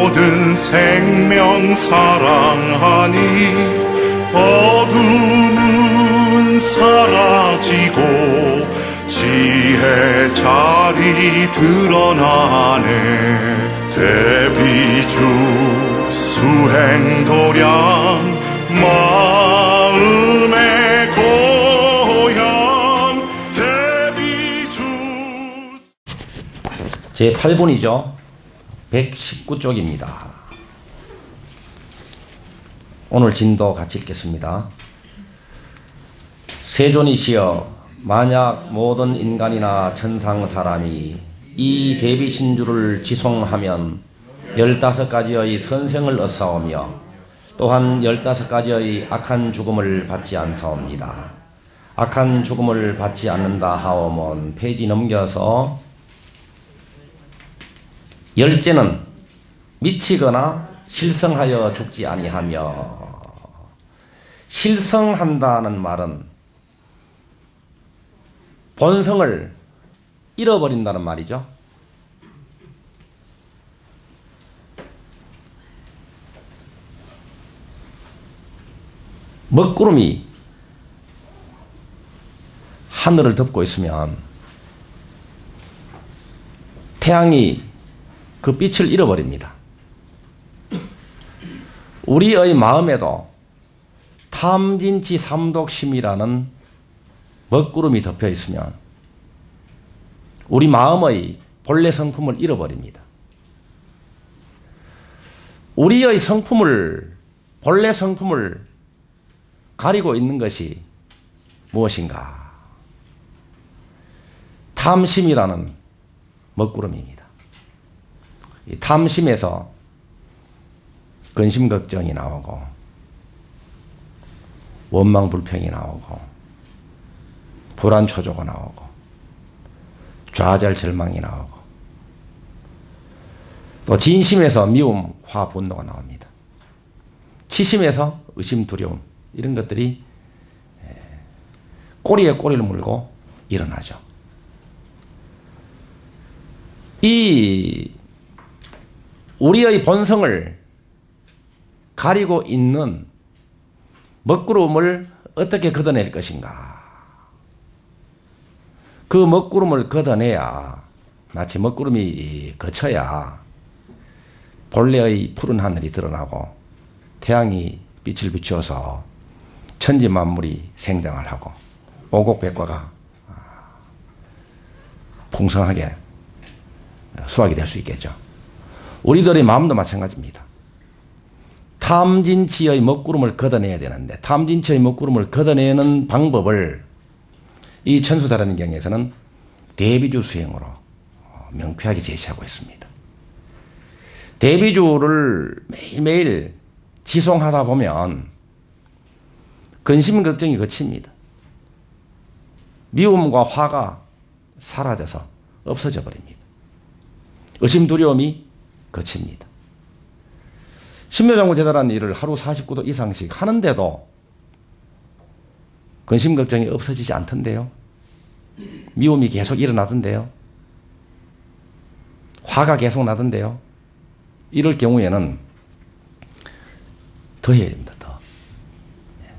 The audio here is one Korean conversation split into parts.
모든 생명 사랑하니 어둠은 사라지고 지혜 자리 드러나네. 대비주 수행도량 마음의 고향 대비주. 제8번이죠. 119쪽입니다. 오늘 진도 같이 읽겠습니다. 세존이시여, 만약 모든 인간이나 천상 사람이 이 대비신주를 지송하면 15가지의 선생을 얻사오며 또한 15가지의 악한 죽음을 받지 않사옵니다. 악한 죽음을 받지 않는다 하오면 페이지 넘겨서 열째는 미치거나 실성하여 죽지 아니하며, 실성한다는 말은 본성을 잃어버린다는 말이죠. 먹구름이 하늘을 덮고 있으면 태양이 그 빛을 잃어버립니다. 우리의 마음에도 탐진치 삼독심이라는 먹구름이 덮여 있으면 우리 마음의 본래 성품을 잃어버립니다. 우리의 성품을, 본래 성품을 가리고 있는 것이 무엇인가? 탐심이라는 먹구름입니다. 이 탐심에서 근심 걱정이 나오고 원망 불평이 나오고 불안 초조가 나오고 좌절 절망이 나오고 또 진심에서 미움, 화, 분노가 나옵니다. 치심에서 의심, 두려움, 이런 것들이 꼬리에 꼬리를 물고 일어나죠. 이 우리의 본성을 가리고 있는 먹구름을 어떻게 걷어낼 것인가? 그 먹구름을 걷어내야, 마치 먹구름이 거쳐야 본래의 푸른 하늘이 드러나고 태양이 빛을 비추어서 천지 만물이 생장을 하고 오곡백과가 풍성하게 수확이 될 수 있겠죠. 우리들의 마음도 마찬가지입니다. 탐진치의 먹구름을 걷어내야 되는데, 탐진치의 먹구름을 걷어내는 방법을 이 천수다라는 경에서는 대비주 수행으로 명쾌하게 제시하고 있습니다. 대비주를 매일매일 지송하다 보면 근심 걱정이 그칩니다. 미움과 화가 사라져서 없어져 버립니다. 의심 두려움이 그칩니다. 신묘장구제다라는 일을 하루 49도 이상씩 하는데도 근심 걱정이 없어지지 않던데요. 미움이 계속 일어나던데요. 화가 계속 나던데요. 이럴 경우에는 더 해야 됩니다. 더.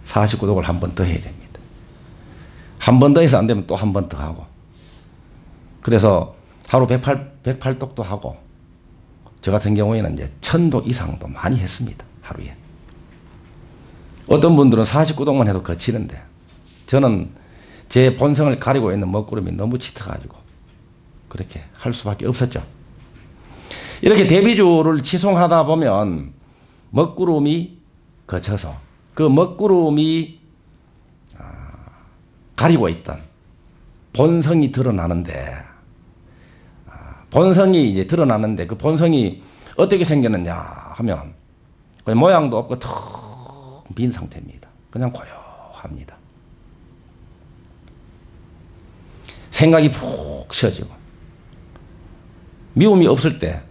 49독을 한 번 더 해야 됩니다. 한 번 더 해서 안 되면 또 한 번 더 하고. 그래서 하루 108독도 하고, 저 같은 경우에는 이제 1000독 이상도 많이 했습니다. 하루에. 어떤 분들은 49독만 해도 거치는데, 저는 제 본성을 가리고 있는 먹구름이 너무 짙어가지고 그렇게 할 수밖에 없었죠. 이렇게 대비주를 지송하다 보면 먹구름이 거쳐서 그 먹구름이 가리고 있던 본성이 드러나는데, 본성이 이제 드러나는데 그 본성이 어떻게 생겼느냐 하면 그냥 모양도 없고 텅 빈 상태입니다. 그냥 고요합니다. 생각이 푹 쉬어지고, 미움이 없을 때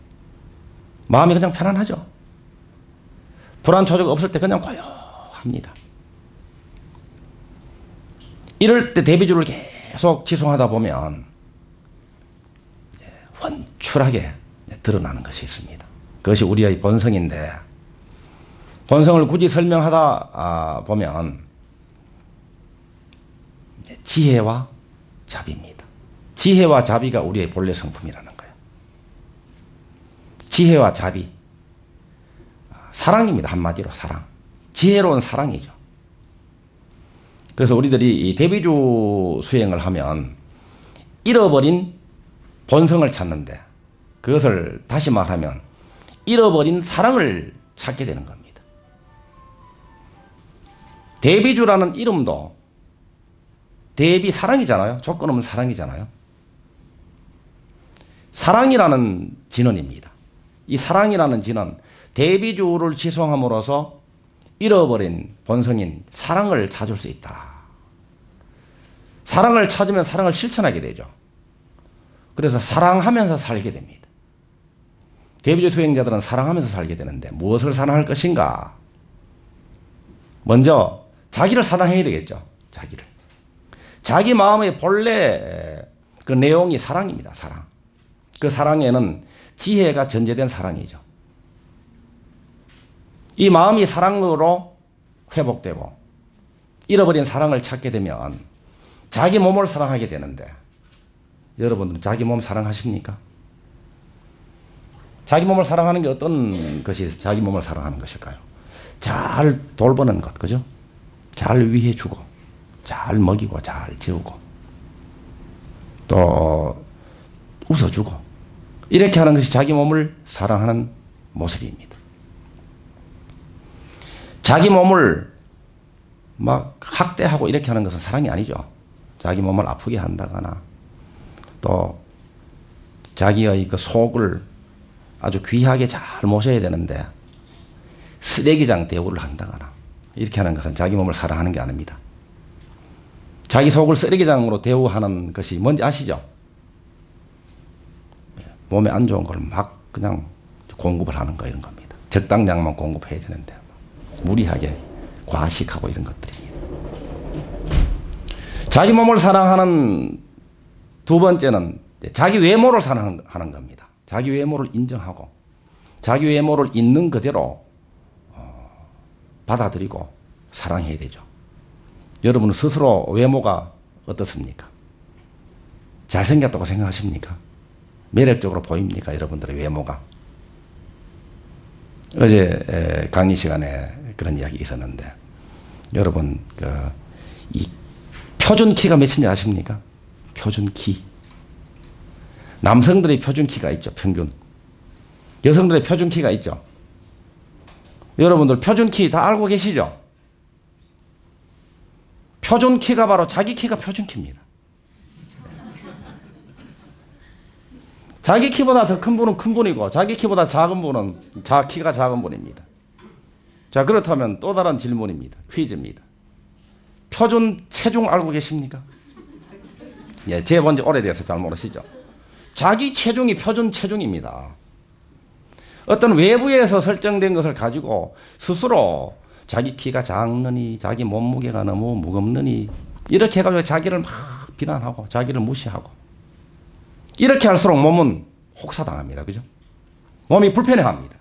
마음이 그냥 편안하죠. 불안 초조가 없을 때 그냥 고요합니다. 이럴 때 대비주를 계속 지송하다 보면 훤출하게 드러나는 것이 있습니다. 그것이 우리의 본성인데 본성을 굳이 설명하다 보면 지혜와 자비입니다. 지혜와 자비가 우리의 본래 성품이라는 거예요. 지혜와 자비. 사랑입니다. 한마디로 사랑. 지혜로운 사랑이죠. 그래서 우리들이 이 대비주 수행을 하면 잃어버린 본성을 찾는데 그것을 다시 말하면 잃어버린 사랑을 찾게 되는 겁니다. 대비주라는 이름도 대비 사랑이잖아요. 조건 없는 사랑이잖아요. 사랑이라는 진언입니다. 이 사랑이라는 진언, 대비주를 지송함으로써 잃어버린 본성인 사랑을 찾을 수 있다. 사랑을 찾으면 사랑을 실천하게 되죠. 그래서 사랑하면서 살게 됩니다. 대비주 수행자들은 사랑하면서 살게 되는데 무엇을 사랑할 것인가? 먼저 자기를 사랑해야 되겠죠. 자기를. 자기 마음의 본래 그 내용이 사랑입니다. 사랑. 그 사랑에는 지혜가 전제된 사랑이죠. 이 마음이 사랑으로 회복되고 잃어버린 사랑을 찾게 되면 자기 몸을 사랑하게 되는데 여러분들은 자기 몸 사랑하십니까? 자기 몸을 사랑하는 게 어떤 것이 자기 몸을 사랑하는 것일까요? 잘 돌보는 것, 그죠? 잘 위해주고 잘 먹이고 잘 재우고 또 웃어주고 이렇게 하는 것이 자기 몸을 사랑하는 모습입니다. 자기 몸을 막 학대하고 이렇게 하는 것은 사랑이 아니죠. 자기 몸을 아프게 한다거나 또 자기의 그 속을 아주 귀하게 잘 모셔야 되는데 쓰레기장 대우를 한다거나 이렇게 하는 것은 자기 몸을 사랑하는 게 아닙니다. 자기 속을 쓰레기장으로 대우하는 것이 뭔지 아시죠? 몸에 안 좋은 걸 막 그냥 공급을 하는 거 이런 겁니다. 적당량만 공급해야 되는데 무리하게 과식하고 이런 것들입니다. 자기 몸을 사랑하는 두 번째는 자기 외모를 사랑하는 겁니다. 자기 외모를 인정하고 자기 외모를 있는 그대로 받아들이고 사랑해야 되죠. 여러분은 스스로 외모가 어떻습니까? 잘생겼다고 생각하십니까? 매력적으로 보입니까? 여러분들의 외모가. 어제 강의 시간에 그런 이야기 있었는데 여러분 이 표준 키가 몇인지 아십니까? 표준 키. 남성들의 표준 키가 있죠. 평균. 여성들의 표준 키가 있죠. 여러분들 표준 키 다 알고 계시죠? 표준 키가 바로 자기 키가 표준 키입니다. 자기 키보다 더 큰 분은 큰 분이고 자기 키보다 작은 분은 키가 작은 분입니다. 자, 그렇다면 또 다른 질문입니다. 퀴즈입니다. 표준 체중 알고 계십니까? 예, 제 본지 오래돼서 잘 모르시죠? 자기 체중이 표준 체중입니다. 어떤 외부에서 설정된 것을 가지고 스스로 자기 키가 작느니 자기 몸무게가 너무 무겁느니 이렇게 해가지고 자기를 막 비난하고 자기를 무시하고 이렇게 할수록 몸은 혹사당합니다. 그죠? 몸이 불편해합니다.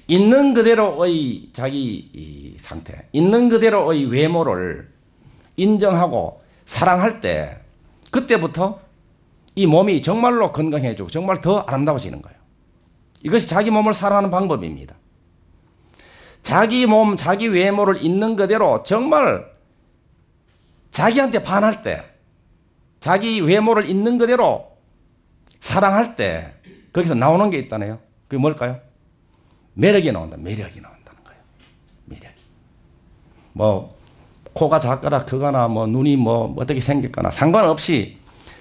있는 그대로의 자기 상태, 있는 그대로의 외모를 인정하고 사랑할 때 그때부터 이 몸이 정말로 건강해지고 정말 더 아름다워지는 거예요. 이것이 자기 몸을 사랑하는 방법입니다. 자기 몸, 자기 외모를 있는 그대로 정말 자기한테 반할 때 자기 외모를 있는 그대로 사랑할 때 거기서 나오는 게 있다네요. 그게 뭘까요? 매력이 나온다. 매력이 나온다는 거예요. 매력이. 뭐 코가 작거나 크거나 뭐 눈이 뭐 어떻게 생겼거나 상관없이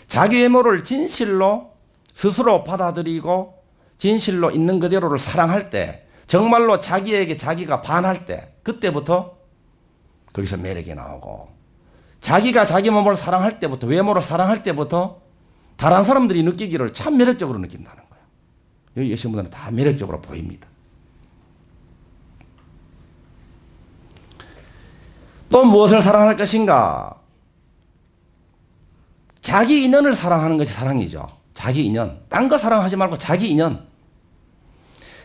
자기 외모를 진실로 스스로 받아들이고 진실로 있는 그대로를 사랑할 때 정말로 자기에게 자기가 반할 때 그때부터 거기서 매력이 나오고 자기가 자기 몸을 사랑할 때부터 외모를 사랑할 때부터 다른 사람들이 느끼기를 참 매력적으로 느낀다는 거예요. 여기 계신 분들은 다 매력적으로 보입니다. 또 무엇을 사랑할 것인가? 자기 인연을 사랑하는 것이 사랑이죠. 자기 인연. 딴 거 사랑하지 말고 자기 인연.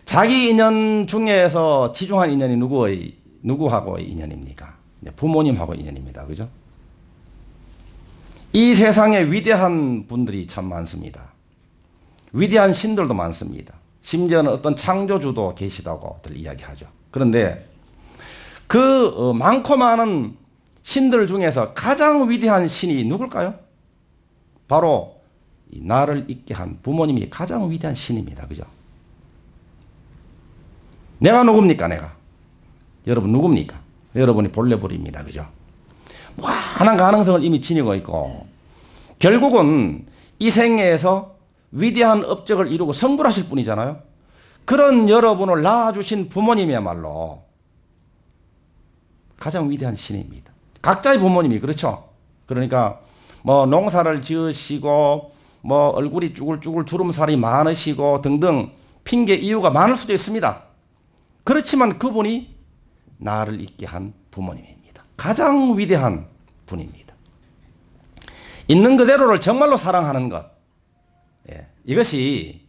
자기 인연 중에서 지중한 인연이 누구하고의 인연입니까? 부모님하고 인연입니다. 그죠? 이 세상에 위대한 분들이 참 많습니다. 위대한 신들도 많습니다. 심지어는 어떤 창조주도 계시다고들 이야기하죠. 그런데 그 많고 많은 신들 중에서 가장 위대한 신이 누굴까요? 바로 나를 있게 한 부모님이 가장 위대한 신입니다. 그죠? 내가 누굽니까? 내가. 여러분 누굽니까? 여러분이 본래불입니다. 그죠? 많은 가능성을 이미 지니고 있고 결국은 이 생애에서 위대한 업적을 이루고 성불하실 분이잖아요. 그런 여러분을 낳아주신 부모님이야말로 가장 위대한 신입니다. 각자의 부모님이 그렇죠. 그러니까 뭐 농사를 지으시고 뭐 얼굴이 쭈글쭈글 주름살이 많으시고 등등 핑계 이유가 많을 수도 있습니다. 그렇지만 그분이 나를 있게 한 부모님입니다. 가장 위대한 분입니다. 있는 그대로를 정말로 사랑하는 것. 예, 이것이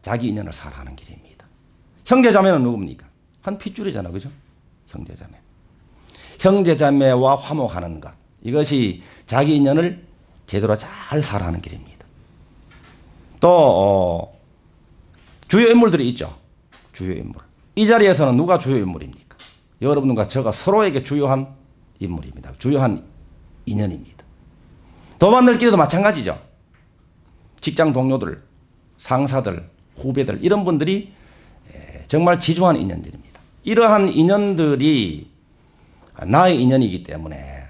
자기 인연을 사랑하는 길입니다. 형제자매는 누굽니까? 한 핏줄이잖아. 그죠? 형제자매. 형제자매와 화목하는 것. 이것이 자기 인연을 제대로 잘 사랑하는 길입니다. 또 주요 인물들이 있죠. 주요 인물. 이 자리에서는 누가 주요 인물입니까? 여러분과 저가 서로에게 주요한 인물입니다. 주요한 인연입니다. 도반들끼리도 마찬가지죠. 직장 동료들, 상사들, 후배들 이런 분들이 정말 지중한 인연들입니다. 이러한 인연들이 나의 인연이기 때문에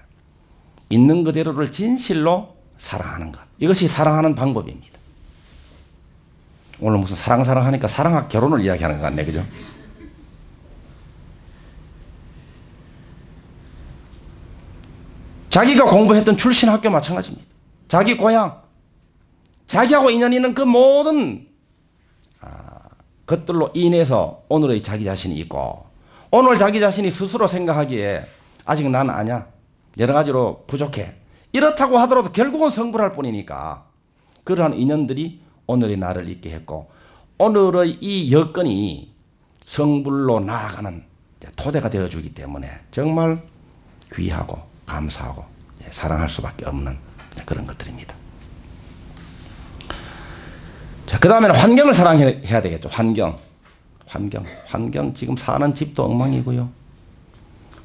있는 그대로를 진실로 사랑하는 것. 이것이 사랑하는 방법입니다. 오늘 무슨 사랑하니까 사랑학 결혼을 이야기하는 것 같네. 그죠? 자기가 공부했던 출신 학교 마찬가지입니다. 자기 고향, 자기하고 인연이 있는 그 모든 것들로 인해서 오늘의 자기 자신이 있고 오늘 자기 자신이 스스로 생각하기에 아직 난 아냐. 여러 가지로 부족해. 이렇다고 하더라도 결국은 성불할 뿐이니까 그러한 인연들이 오늘의 나를 있게 했고 오늘의 이 여건이 성불로 나아가는 토대가 되어주기 때문에 정말 귀하고 감사하고 사랑할 수밖에 없는 그런 것들입니다. 자, 그 다음에는 환경을 사랑해야 되겠죠. 환경 지금 사는 집도 엉망이고요.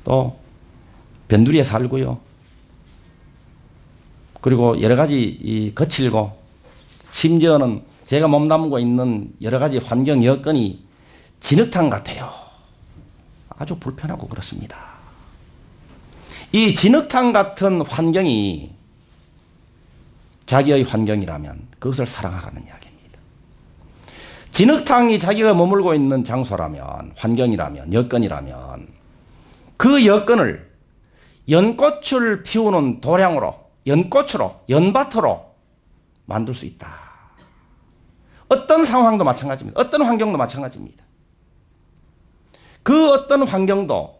또 변두리에 살고요. 그리고 여러 가지 거칠고 심지어는 제가 몸담고 있는 여러 가지 환경 여건이 진흙탕 같아요. 아주 불편하고 그렇습니다. 이 진흙탕 같은 환경이 자기의 환경이라면 그것을 사랑하라는 이야기입니다. 진흙탕이 자기가 머물고 있는 장소라면, 환경이라면, 여건이라면 그 여건을 연꽃을 피우는 도량으로, 연꽃으로, 연밭으로 만들 수 있다. 어떤 상황도 마찬가지입니다. 어떤 환경도 마찬가지입니다. 그 어떤 환경도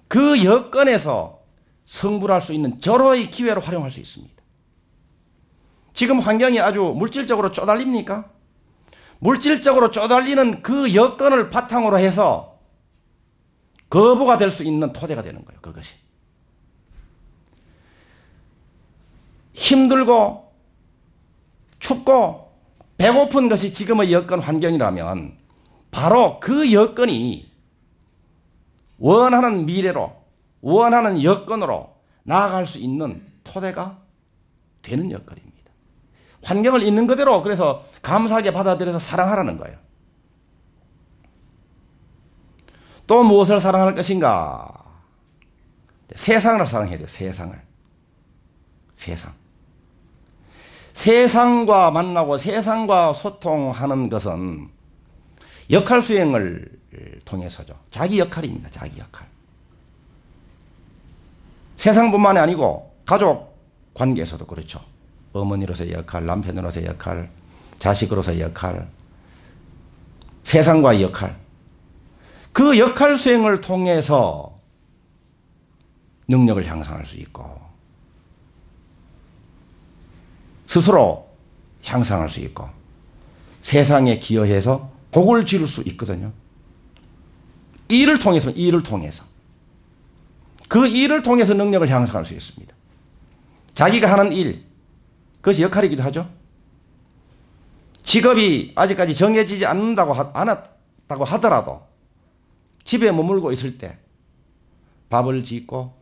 그 여건에서 성불할 수 있는 절호의 기회로 활용할 수 있습니다. 지금 환경이 아주 물질적으로 쪼달립니까? 물질적으로 쪼달리는 그 여건을 바탕으로 해서 거부가 될 수 있는 토대가 되는 거예요. 그것이. 힘들고 춥고 배고픈 것이 지금의 여건 환경이라면 바로 그 여건이 원하는 미래로 원하는 여건으로 나아갈 수 있는 토대가 되는 여건입니다. 환경을 있는 그대로 그래서 감사하게 받아들여서 사랑하라는 거예요. 또 무엇을 사랑할 것인가? 세상을 사랑해야 돼요. 세상을. 세상과 만나고 세상과 소통하는 것은 역할 수행을 통해서죠. 자기 역할입니다. 자기 역할. 세상뿐만이 아니고 가족 관계에서도 그렇죠. 어머니로서의 역할, 남편으로서의 역할, 자식으로서의 역할, 세상과의 역할. 그 역할 수행을 통해서 능력을 향상할 수 있고 스스로 향상할 수 있고 세상에 기여해서 복을 지를 수 있거든요. 일을 통해서, 일을 통해서. 그 일을 통해서 능력을 향상할 수 있습니다. 자기가 하는 일, 그것이 역할이기도 하죠. 직업이 아직까지 정해지지 않았다고 하더라도 집에 머물고 있을 때 밥을 짓고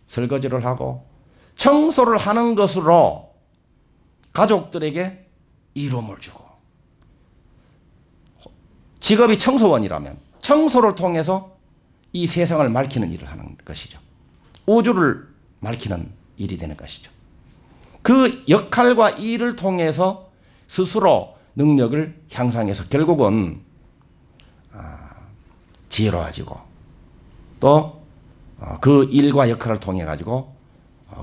설거지를 하고 청소를 하는 것으로 가족들에게 이로움을 주고, 직업이 청소원이라면 청소를 통해서 이 세상을 맑히는 일을 하는 것이죠. 우주를 맑히는 일이 되는 것이죠. 그 역할과 일을 통해서 스스로 능력을 향상해서 결국은 지혜로워지고, 또 그 일과 역할을 통해 가지고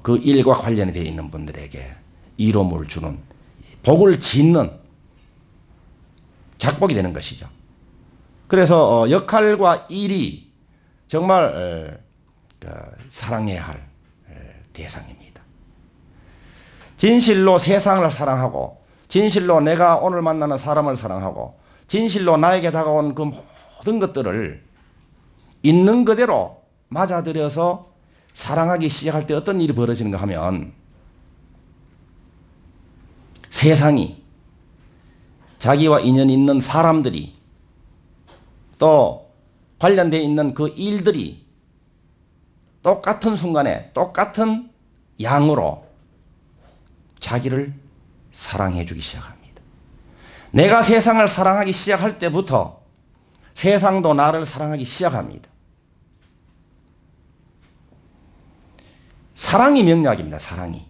그 일과 관련이 되어 있는 분들에게 이로움을 주는, 복을 짓는 작복이 되는 것이죠. 그래서 역할과 일이 정말 사랑해야 할 대상입니다. 진실로 세상을 사랑하고, 진실로 내가 오늘 만나는 사람을 사랑하고, 진실로 나에게 다가온 그 모든 것들을 있는 그대로 맞아들여서 사랑하기 시작할 때 어떤 일이 벌어지는가 하면, 세상이, 자기와 인연이 있는 사람들이, 또 관련되어 있는 그 일들이 똑같은 순간에 똑같은 양으로 자기를 사랑해 주기 시작합니다. 내가 세상을 사랑하기 시작할 때부터 세상도 나를 사랑하기 시작합니다. 사랑이 명약입니다. 사랑이.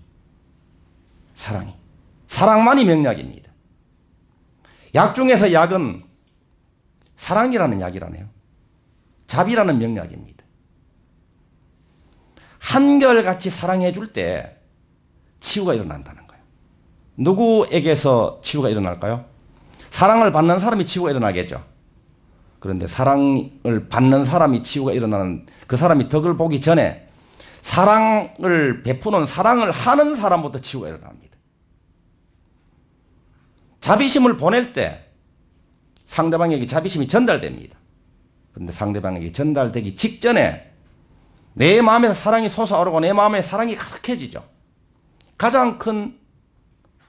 사랑만이 명약입니다. 약 중에서 약은 사랑이라는 약이라네요. 자비라는 명약입니다. 한결같이 사랑해 줄 때 치유가 일어난다는 거예요. 누구에게서 치유가 일어날까요? 사랑을 받는 사람이 치유가 일어나겠죠. 그런데 사랑을 받는 사람이 치유가 일어나는, 그 사람이 덕을 보기 전에 사랑을 베푸는, 사랑을 하는 사람부터 치유가 일어납니다. 자비심을 보낼 때 상대방에게 자비심이 전달됩니다. 그런데 상대방에게 전달되기 직전에 내 마음에서 사랑이 솟아오르고 내 마음에 사랑이 가득해지죠. 가장 큰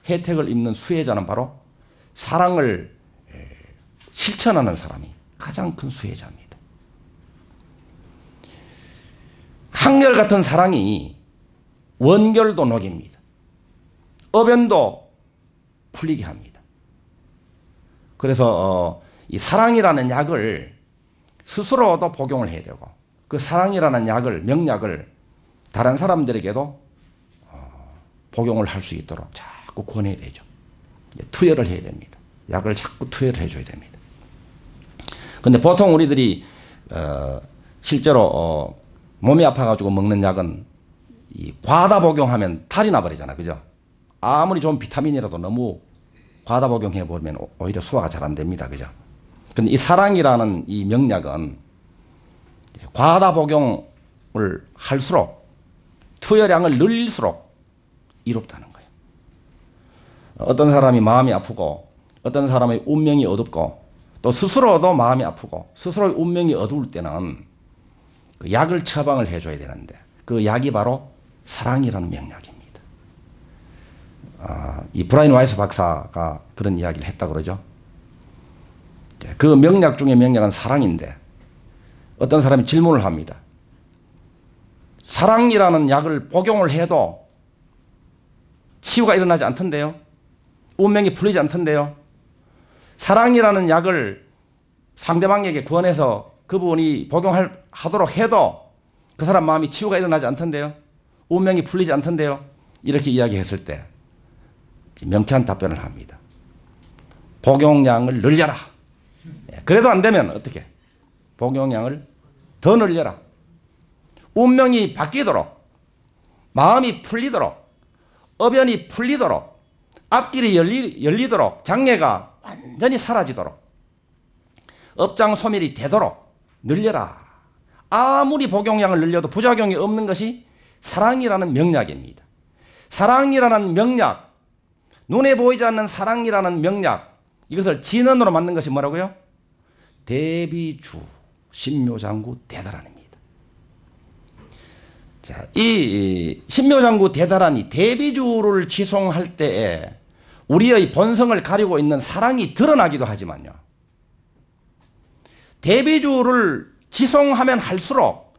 혜택을 입는 수혜자는 바로 사랑을 실천하는 사람이 가장 큰 수혜자입니다. 한결같은 사랑이 원결도 녹입니다. 어변도 풀리게 합니다. 그래서 이 사랑이라는 약을 스스로도 복용을 해야 되고, 그 사랑이라는 약을, 명약을 다른 사람들에게도 복용을 할 수 있도록 자꾸 권해야 되죠. 투여를 해야 됩니다. 약을 자꾸 투여를 해줘야 됩니다. 근데 보통 우리들이 실제로 몸이 아파가지고 먹는 약은 이 과다 복용하면 탈이 나버리잖아. 그죠? 아무리 좋은 비타민이라도 너무 과다 복용해버리면 오히려 소화가 잘 안 됩니다. 그죠? 근데 이 사랑이라는 이 명약은 과다 복용을 할수록, 투여량을 늘릴수록 이롭다는 거예요. 어떤 사람이 마음이 아프고, 어떤 사람의 운명이 어둡고, 또 스스로도 마음이 아프고, 스스로의 운명이 어두울 때는 그 약을 처방을 해줘야 되는데, 그 약이 바로 사랑이라는 명약입니다. 이 브라이언 와이스 박사가 그런 이야기를 했다고 그러죠. 그 명약 중에 명약은 사랑인데, 어떤 사람이 질문을 합니다. 사랑이라는 약을 복용을 해도 치유가 일어나지 않던데요? 운명이 풀리지 않던데요? 사랑이라는 약을 상대방에게 권해서 그분이 복용하도록 해도 그 사람 마음이 치유가 일어나지 않던데요? 운명이 풀리지 않던데요? 이렇게 이야기했을 때 명쾌한 답변을 합니다. 복용량을 늘려라. 그래도 안 되면 어떻게? 복용량을 더 늘려라. 운명이 바뀌도록, 마음이 풀리도록, 어변이 풀리도록, 앞길이 열리도록, 장애가 완전히 사라지도록, 업장 소멸이 되도록 늘려라. 아무리 복용량을 늘려도 부작용이 없는 것이 사랑이라는 명약입니다. 사랑이라는 명약, 눈에 보이지 않는 사랑이라는 명약, 이것을 진언으로 만든 것이 뭐라고요? 대비주 신묘장구 대다란입니다. 자, 이 신묘장구 대다란이 대비주를 지송할 때에 우리의 본성을 가리고 있는 사랑이 드러나기도 하지만요. 대비주를 지송하면 할수록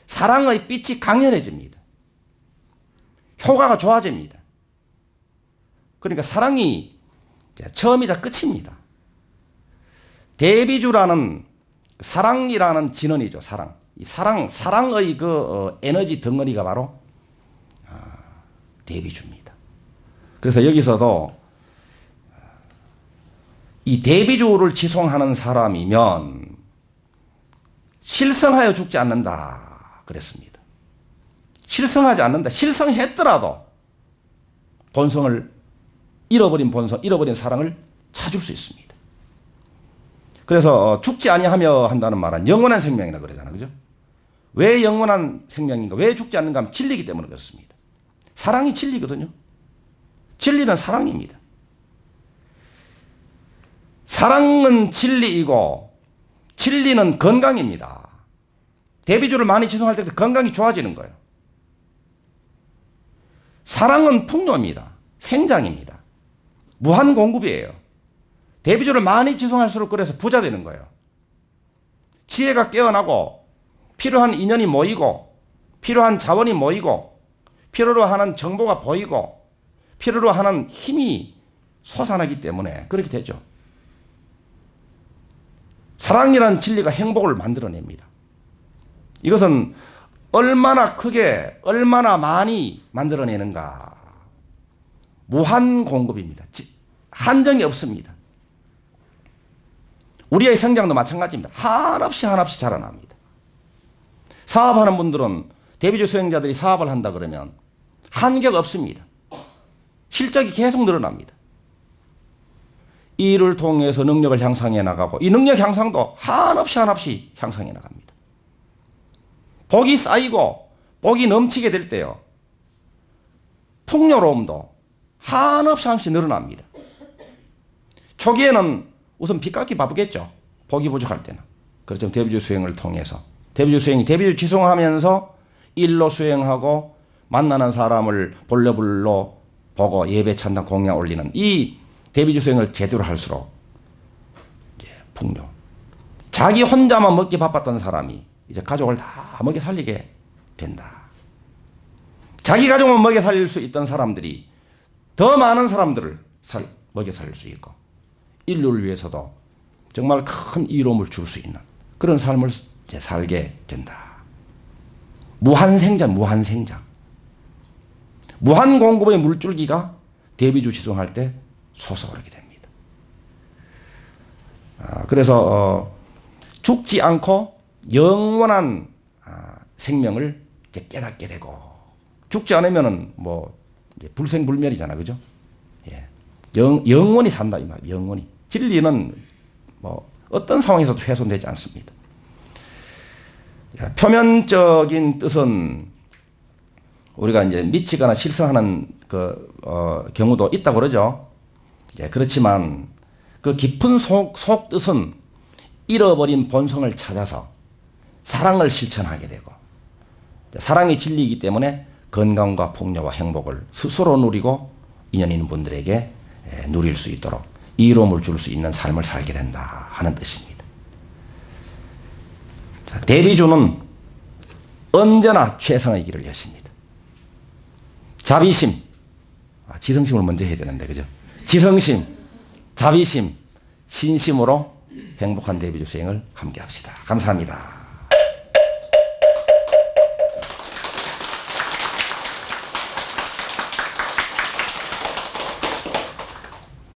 사랑의 빛이 강렬해집니다. 효과가 좋아집니다. 그러니까 사랑이 처음이자 끝입니다. 대비주라는 사랑이라는 진언이죠. 사랑. 이 사랑의 그 에너지 덩어리가 바로 대비주입니다. 그래서 여기서도 이 대비주를 지송하는 사람이면 실성하여 죽지 않는다 그랬습니다. 실성하지 않는다. 실성했더라도 본성을 잃어버린 사랑을 찾을 수 있습니다. 그래서 죽지 아니하며 한다는 말은 영원한 생명이라 그러잖아요. 그죠? 왜 영원한 생명인가? 왜 죽지 않는가 하면 진리이기 때문에 그렇습니다. 사랑이 진리거든요. 진리는 사랑입니다. 사랑은 진리이고 진리는 건강입니다. 대비주를 많이 지송할 때 건강이 좋아지는 거예요. 사랑은 풍요입니다. 생장입니다. 무한 공급이에요. 대비주를 많이 지송할수록 그래서 부자 되는 거예요. 지혜가 깨어나고 필요한 인연이 모이고 필요한 자원이 모이고 필요로 하는 정보가 보이고 필요로 하는 힘이 솟아나기 때문에 그렇게 되죠. 사랑이라는 진리가 행복을 만들어냅니다. 이것은 얼마나 크게 얼마나 많이 만들어내는가. 무한 공급입니다. 한정이 없습니다. 우리의 성장도 마찬가지입니다. 한없이 자라납니다. 사업하는 분들은 대비주 수행자들이 사업을 한다 그러면 한계가 없습니다. 실적이 계속 늘어납니다. 이 일을 통해서 능력을 향상해 나가고 이 능력 향상도 한없이 향상해 나갑니다. 복이 쌓이고 복이 넘치게 될 때요. 풍요로움도 한없이 늘어납니다. 초기에는 우선 빚 갚기 바쁘겠죠. 복이 부족할 때는. 그렇죠. 대비주 수행을 통해서. 대비주 지송하면서 일로 수행하고 만나는 사람을 볼려불로 보고 예배 찬양 공양 올리는 이 대비주 수행을 제대로 할수록 풍요. 자기 혼자만 먹기 바빴던 사람이 이제 가족을 다 먹여 살리게 된다. 자기 가족만 먹여 살릴 수 있던 사람들이 더 많은 사람들을 먹여 살릴 수 있고 인류를 위해서도 정말 큰 이로움을 줄 수 있는 그런 삶을 이제 살게 된다. 무한생장. 무한공급의 물줄기가 대비주 지송할 때 솟아오르게 됩니다. 그래서 죽지 않고 영원한 생명을 이제 깨닫게 되고 죽지 않으면은 뭐 이제 불생불멸이잖아, 그죠? 예, 영원히 산다 이 말이에요. 영원히. 진리는 뭐 어떤 상황에서도 훼손되지 않습니다. 표면적인 뜻은 우리가 이제 미치거나 실성하는 경우도 있다고 그러죠. 예, 그렇지만 그 깊은 속 뜻은 잃어버린 본성을 찾아서 사랑을 실천하게 되고 사랑이 진리이기 때문에 건강과 풍요와 행복을 스스로 누리고 인연 있는 분들에게 누릴 수 있도록 이로움을 줄 수 있는 삶을 살게 된다 하는 뜻입니다. 자, 대비주는 언제나 최상의 길을 여십니다. 자비심, 지성심을 먼저 해야 되는데 그죠? 지성심, 자비심, 신심으로 행복한 대비주 수행을 함께 합시다. 감사합니다.